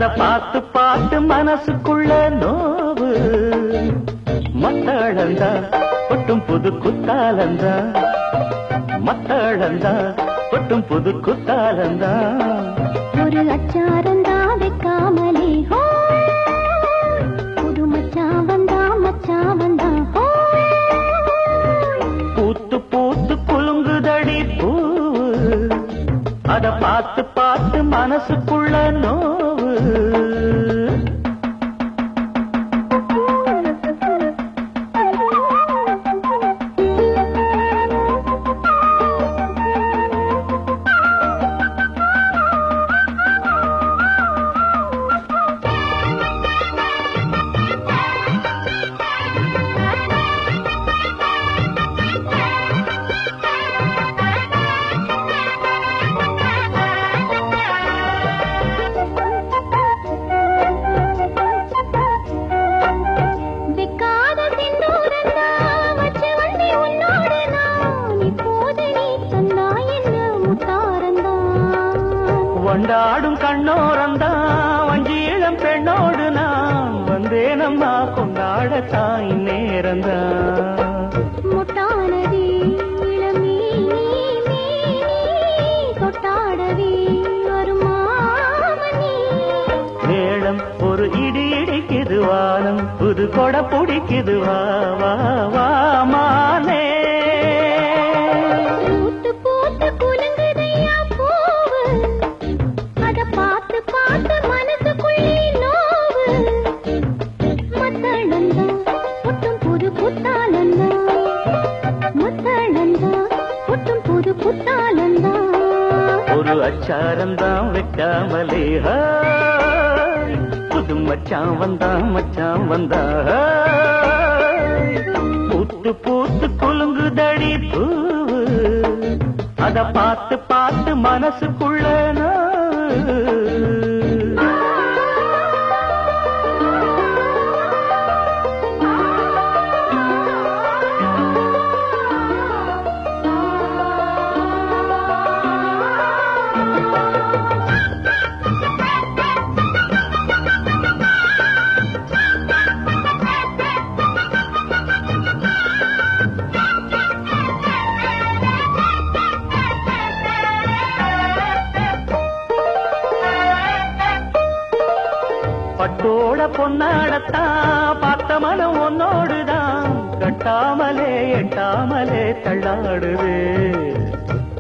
அத பார்த்து பார்த்து மனசுக்குள்ள நோவு மத்தளந்தா ஒட்டும் புது குத்தாலந்தா மத்தளந்தா ஒட்டும் புது குத்தாலந்தா ஒரு அச்சாரந்தா வைக்காமலே புது மச்சான் வந்தா பூத்து பூத்து குலுங்குதடி பூ அத பார்த்து பார்த்து மனசுக்குள்ள நோவு கொண்டாடும் கண்ணோரந்தா வஞ்சியிளம் பெண்ணோடு நான் வந்தேனம்மா கொண்டாடத்தான் இந்நேரந்தா முட்டானதே இளமே கொட்டாடவே வருமாமணி மேளம் ஒரு இடி இடிக்குது வானம் புது கொடை பிடிக்குது வா வா வா மானே பார்த்து பார்த்து மனசுக்குள்ளே நோவு மத்தளந்தா ஒட்டும் புது குத்தாலந்தா மத்தளந்தா ஒட்டும் புது குத்தாலந்தா ஒரு அச்சாரந்தான் வைக்காமலே புது மச்சான் வந்தா பூத்து பூத்து குலுங்குதடி பூ அத பார்த்து பார்த்து மனசுக்குள்ள பட்டோட பொன்னாடத்தான் பார்த்த மனம் ஒன்னோடுதான் கட்டாமலே எட்டாமலே தள்ளாடுது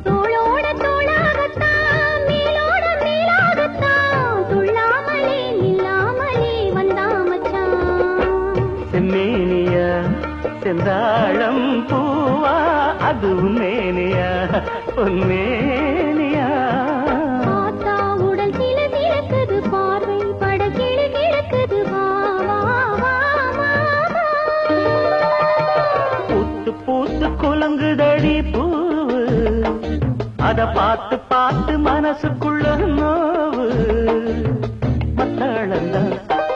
தோளோட தோளாகத்தான் மேலோட மேலாகத்தான் துள்ளாமலே நில்லாமலே வந்தா மச்சான் செம்மேனியா செந்தாழம் பூவா அது உன்னேனியா உன்னேனியா பூத்து குலுங்குதடி பூ அத பார்த்து பார்த்து மனசுக்குள்ள நோவு மத்தளந்தா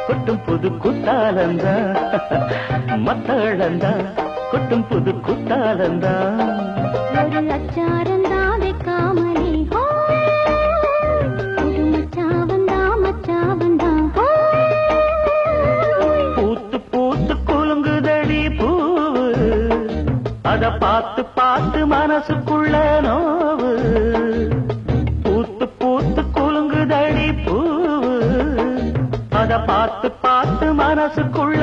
கொட்டும் புது குத்தாலந்தா மத்தளந்தா கொட்டும் புது குத்தாலந்தா ஒரு அச்சாரந்தா வைக்காமலே புது மச்சான் வந்தா பூத்து பூத்து குலுங்குதடி பூ அத பார்த்து பார்த்து மனசுக்குள்ள நோவு பூத்து பூத்து குலுங்குதடி பூ அத பார்த்து பார்த்து மனசுக்குள்ள